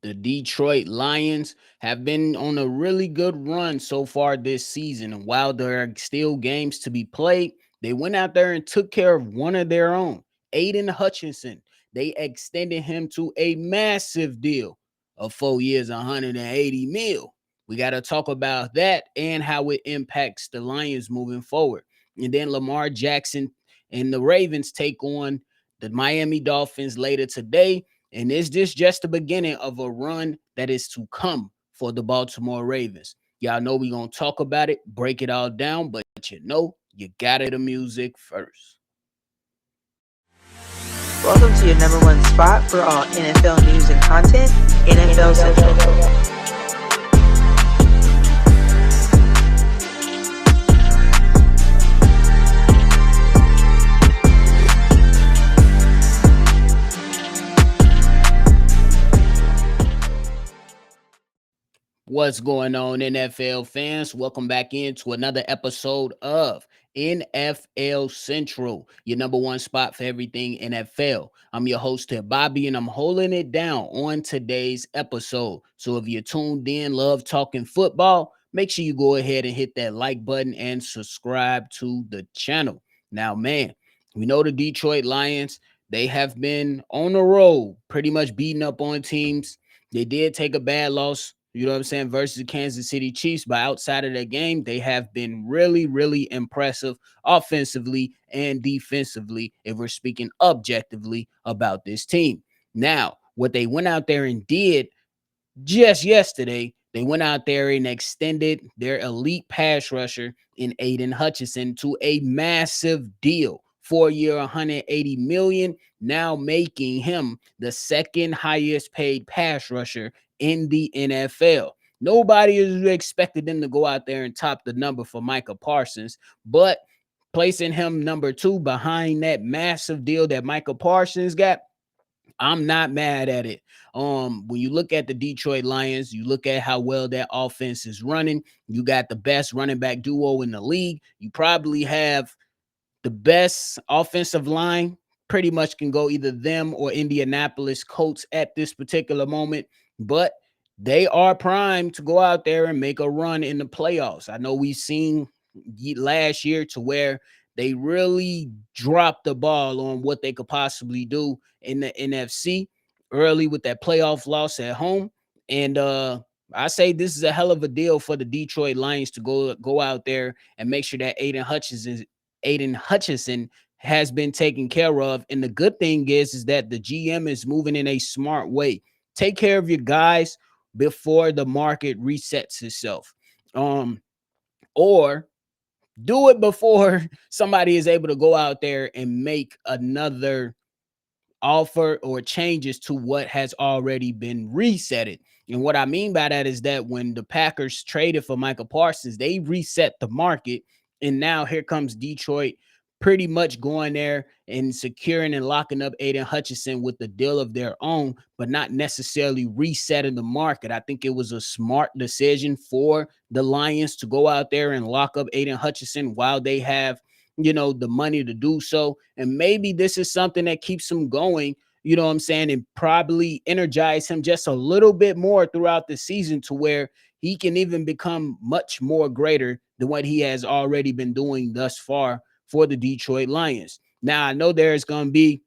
The Detroit Lions have been on a really good run so far this season. And while there are still games to be played, they went out there and took care of one of their own, Aiden Hutchinson. They extended him to a massive deal of 4 years, 180 mil. We got to talk about that and how it impacts the Lions moving forward. And then Lamar Jackson and the Ravens take on the Miami Dolphins later today. And is this just the beginning of a run that is to come for the Baltimore Ravens? Y'all know we're going to talk about it, break it all down, but you got to the music first. Welcome to your number one spot for all NFL news and content, NFL Central. What's going on, NFL fans? Welcome back into another episode of NFL Central, your number one spot for everything NFL. I'm your host here, Bobby, and I'm holding it down on today's episode. So if you're tuned in, love talking football, make sure you go ahead and hit that like button and subscribe to the channel. Now, man, we know the Detroit Lions, they have been on the road, pretty much beating up on teams. They did take a bad loss, you know what I'm saying, versus the Kansas City Chiefs. But outside of that game, they have been really, really impressive offensively and defensively, if we're speaking objectively about this team. Now, what they went out there and did just yesterday, they went out there and extended their elite pass rusher in Aiden Hutchinson to a massive deal. 4 year, 180 million, now making him the second highest paid pass rusher in the NFL. Nobody is expected them to go out there and top the number for Micah Parsons, but placing him number two behind that massive deal that Micah Parsons got, I'm not mad at it. When you look at the Detroit Lions, you look at how well that offense is running. You got the best running back duo in the league. You probably have the best offensive line. Pretty much can go either them or Indianapolis Colts at this particular moment, but they are primed to go out there and make a run in the playoffs. I know we've seen last year to where they really dropped the ball on what they could possibly do in the NFC early with that playoff loss at home. And I say this is a hell of a deal for the Detroit Lions to go out there and make sure that Aiden Hutchinson has been taken care of. And the good thing is that the GM is moving in a smart way. Take care of your guys before the market resets itself. Or do it before somebody is able to go out there and make another offer or changes to what has already been resetted. And what I mean by that is that when the Packers traded for Michael Parsons, they reset the market. And now here comes Detroit pretty much going there and securing and locking up Aiden Hutchinson with the deal of their own, but not necessarily resetting the market. I think it was a smart decision for the Lions to go out there and lock up Aiden Hutchinson while they have the money to do so. And maybe this is something that keeps him going, you know what I'm saying, and probably energize him just a little bit more throughout the season to where he can even become much more greater than what he has already been doing thus far for the Detroit Lions. Now, I know there's going to be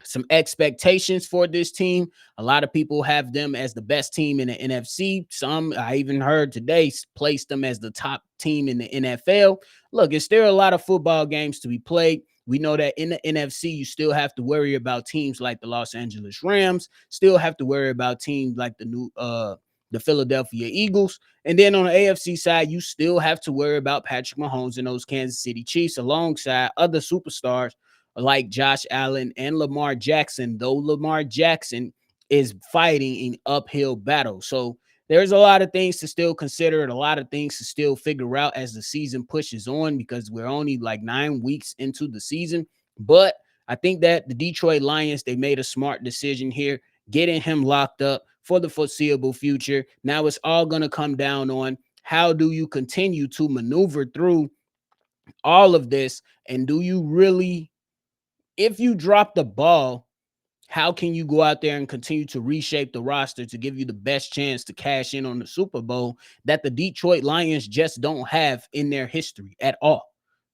some expectations for this team. A lot of people have them as the best team in the NFC. Some, I even heard today, placed them as the top team in the NFL. Look, it's still a lot of football games to be played. We know that in the NFC, you still have to worry about teams like the Los Angeles Rams, still have to worry about teams like the Philadelphia Eagles. And then on the AFC side, you still have to worry about Patrick Mahomes and those Kansas City Chiefs alongside other superstars like Josh Allen and Lamar Jackson, though Lamar Jackson is fighting an uphill battle. So there's a lot of things to still consider and a lot of things to still figure out as the season pushes on because we're only like 9 weeks into the season. But I think that the Detroit Lions, they made a smart decision here, getting him locked up for the foreseeable future. Now it's all going to come down on how do you continue to maneuver through all of this, and do you really, if you drop the ball, how can you go out there and continue to reshape the roster to give you the best chance to cash in on the Super Bowl that the Detroit Lions just don't have in their history at all?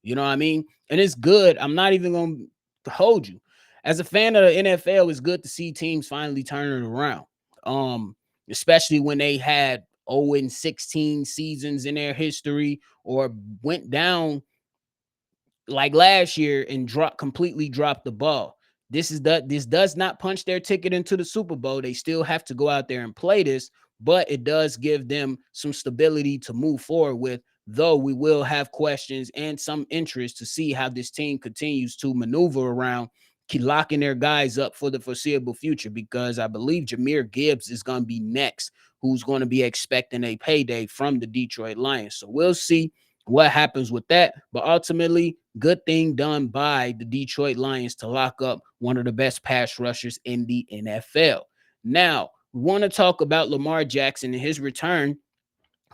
You know what I mean? And it's good. I'm not even going to hold you. As a fan of the NFL, it's good to see teams finally turning it around. Um, Especially when they had 0-16 seasons in their history or went down like last year and completely dropped the ball. This does not punch their ticket into the Super Bowl. They still have to go out there and play this, but it does give them some stability to move forward with. Though we will have questions and some interest to see how this team continues to maneuver around, keep locking their guys up for the foreseeable future. Because I believe Jahmyr Gibbs is going to be next, who's going to be expecting a payday from the Detroit Lions. So we'll see what happens with that. But ultimately, good thing done by the Detroit Lions to lock up one of the best pass rushers in the NFL. Now, we want to talk about Lamar Jackson and his return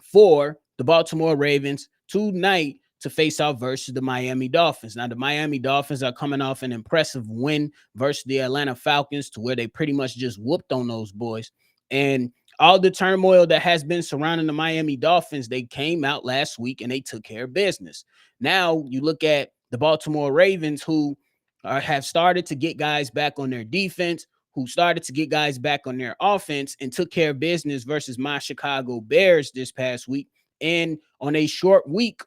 for the Baltimore Ravens tonight to face off versus the Miami Dolphins. Now, the Miami Dolphins are coming off an impressive win versus the Atlanta Falcons to where they pretty much just whooped on those boys. And all the turmoil that has been surrounding the Miami Dolphins, they came out last week and they took care of business. Now, you look at the Baltimore Ravens, who have started to get guys back on their defense, who started to get guys back on their offense and took care of business versus my Chicago Bears this past week. And on a short week,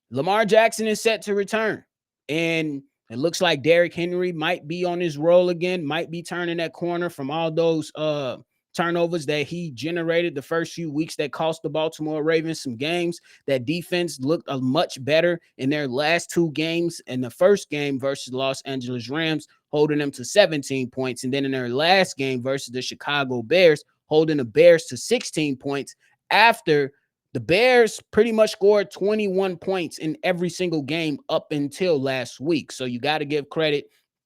Lamar Jackson is set to return. And it looks like Derrick Henry might be on his roll again, might be turning that corner from all those turnovers that he generated the first few weeks that cost the Baltimore Ravens some games. That defense looked much better in their last two games. In the first game versus Los Angeles Rams, holding them to 17 points. And then in their last game versus the Chicago Bears, holding the Bears to 16 points after the Bears pretty much scored 21 points in every single game up until last week. So you got to give credit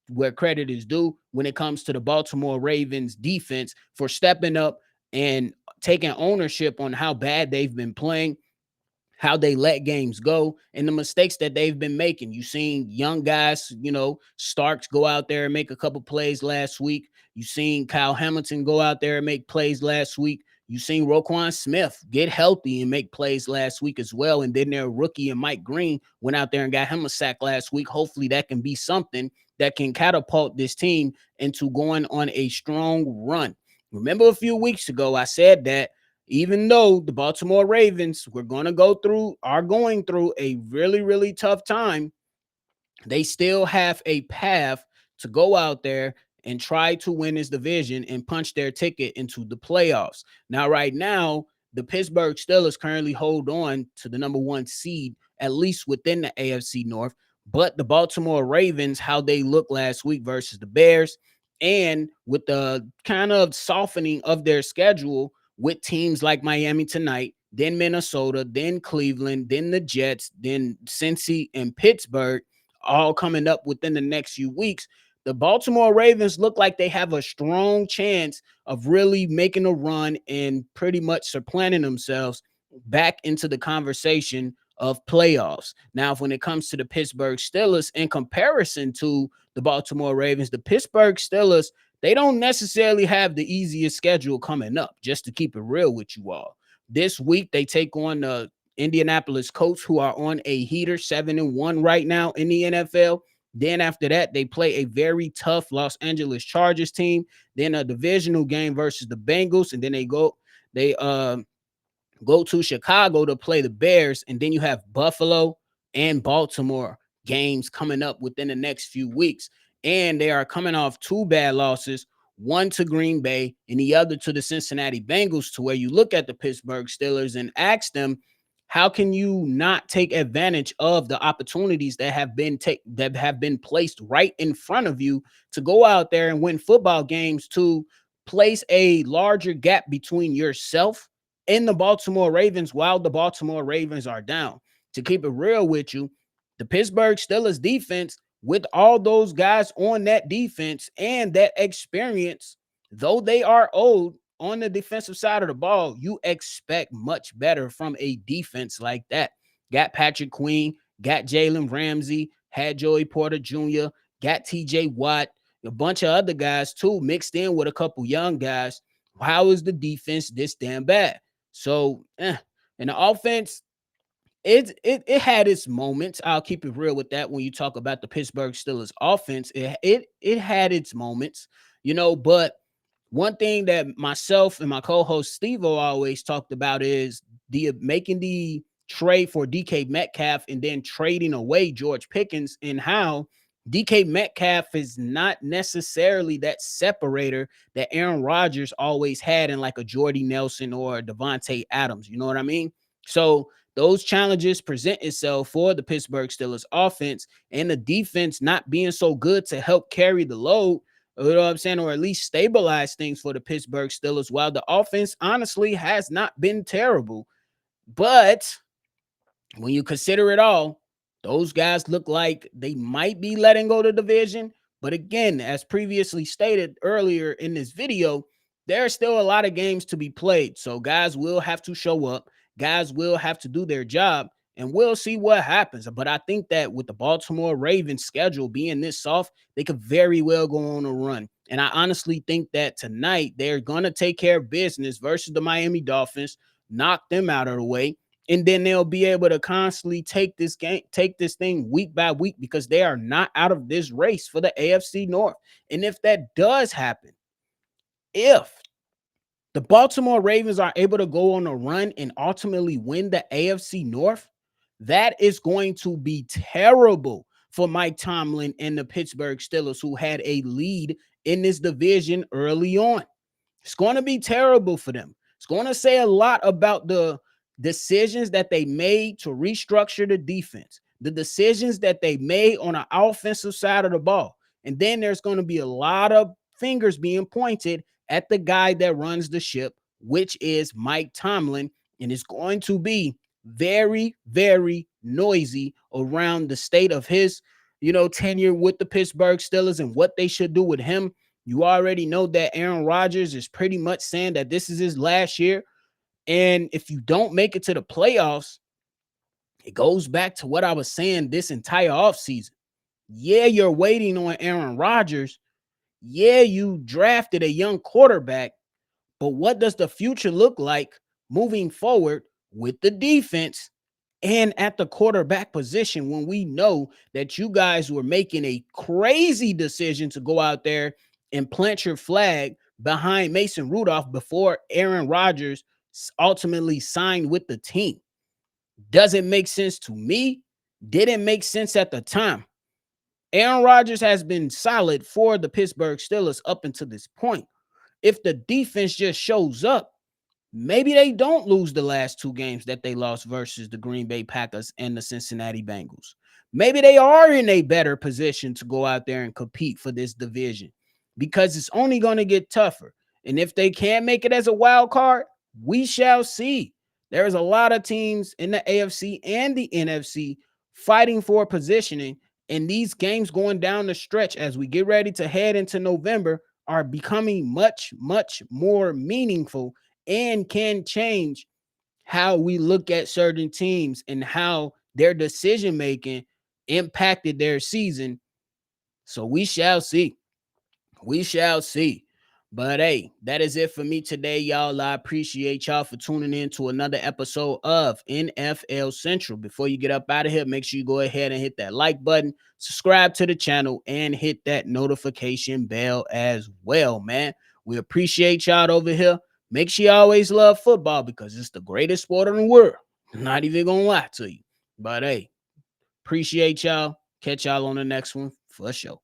where credit is due when it comes to the Baltimore Ravens defense for stepping up and taking ownership on how bad they've been playing, how they let games go, and the mistakes that they've been making. You seen young guys, Starks go out there and make a couple plays last week. You seen Kyle Hamilton go out there and make plays last week. You seen Roquan Smith get healthy and make plays last week as well. And then their rookie and Mike Green went out there and got him a sack last week. Hopefully that can be something that can catapult this team into going on a strong run. Remember a few weeks ago, I said that even though the Baltimore Ravens are going through a really, really tough time, they still have a path to go out there and try to win this division and punch their ticket into the playoffs. Now, right now, the Pittsburgh Steelers currently hold on to the number one seed, at least within the AFC North. But the Baltimore Ravens, how they looked last week versus the Bears, and with the kind of softening of their schedule with teams like Miami tonight, then Minnesota, then Cleveland, then the Jets, then Cincy and Pittsburgh, all coming up within the next few weeks, the Baltimore Ravens look like they have a strong chance of really making a run and pretty much supplanting themselves back into the conversation of playoffs. Now, when it comes to the Pittsburgh Steelers, in comparison to the Baltimore Ravens, the Pittsburgh Steelers, they don't necessarily have the easiest schedule coming up, just to keep it real with you all. This week, they take on the Indianapolis Colts, who are on a heater, 7-1 right now in the NFL. Then after that, they play a very tough Los Angeles Chargers team. Then a divisional game versus the Bengals, and then they go to Chicago to play the Bears, and then you have Buffalo and Baltimore games coming up within the next few weeks. And they are coming off two bad losses, one to Green Bay and the other to the Cincinnati Bengals, to where you look at the Pittsburgh Steelers and ask them, how can you not take advantage of the opportunities that have been placed right in front of you to go out there and win football games, to place a larger gap between yourself and the Baltimore Ravens while the Baltimore Ravens are down? To keep it real with you, the Pittsburgh Steelers defense, with all those guys on that defense and that experience, though they are old on the defensive side of the ball, you expect much better from a defense like that. Got Patrick Queen, got Jalen Ramsey, had Joey Porter Jr., got TJ Watt, a bunch of other guys too, mixed in with a couple young guys. How is the defense this damn bad? So, and the offense, it had its moments. I'll keep it real with that. When you talk about the Pittsburgh Steelers offense, it had its moments, but one thing that myself and my co-host Steve always talked about is the making the trade for DK Metcalf and then trading away George Pickens, and how DK Metcalf is not necessarily that separator that Aaron Rodgers always had in like a Jordy Nelson or a Devontae Adams. You know what I mean? So those challenges present itself for the Pittsburgh Steelers offense, and the defense not being so good to help carry the load, you know what I'm saying, or at least stabilize things for the Pittsburgh Steelers, while the offense honestly has not been terrible. But when you consider it all, those guys look like they might be letting go of the division. But again, as previously stated earlier in this video, there are still a lot of games to be played. So guys will have to show up. Guys will have to do their job, and we'll see what happens. But I think that with the Baltimore Ravens schedule being this soft, they could very well go on a run. And I honestly think that tonight they're going to take care of business versus the Miami Dolphins, knock them out of the way, and then they'll be able to constantly take this thing week by week, because they are not out of this race for the AFC North. And if that does happen, if the Baltimore Ravens are able to go on a run and ultimately win the AFC North, that is going to be terrible for Mike Tomlin and the Pittsburgh Steelers, who had a lead in this division early on. It's going to be terrible for them. It's going to say a lot about the decisions that they made to restructure the defense, the decisions that they made on the offensive side of the ball. And then there's going to be a lot of fingers being pointed at the guy that runs the ship, which is Mike Tomlin. And it's going to be very, very noisy around the state of his, tenure with the Pittsburgh Steelers and what they should do with him. You already know that Aaron Rodgers is pretty much saying that this is his last year. And if you don't make it to the playoffs, it goes back to what I was saying this entire offseason. Yeah, you're waiting on Aaron Rodgers. Yeah, you drafted a young quarterback. But what does the future look like moving forward with the defense and at the quarterback position, when we know that you guys were making a crazy decision to go out there and plant your flag behind Mason Rudolph before Aaron Rodgers ultimately signed with the team? Doesn't make sense to me. Didn't make sense at the time. Aaron Rodgers has been solid for the Pittsburgh Steelers up until this point. If the defense just shows up, maybe they don't lose the last two games that they lost versus the Green Bay Packers and the Cincinnati Bengals. Maybe they are in a better position to go out there and compete for this division, because it's only going to get tougher. And if they can't make it as a wild card, we shall see. There's a lot of teams in the AFC and the NFC fighting for positioning, and these games going down the stretch as we get ready to head into November are becoming much, much more meaningful and can change how we look at certain teams and how their decision making impacted their season. So we shall see. We shall see. But hey, that is it for me today, y'all. I appreciate y'all for tuning in to another episode of NFL Central. Before you get up out of here, make sure you go ahead and hit that like button, subscribe to the channel, and hit that notification bell as well, man. We appreciate y'all over here. Make sure you always love football, because it's the greatest sport in the world. Not even gonna lie to you. But hey, appreciate y'all. Catch y'all on the next one for sure.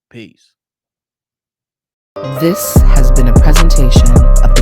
Peace. This has been a presentation of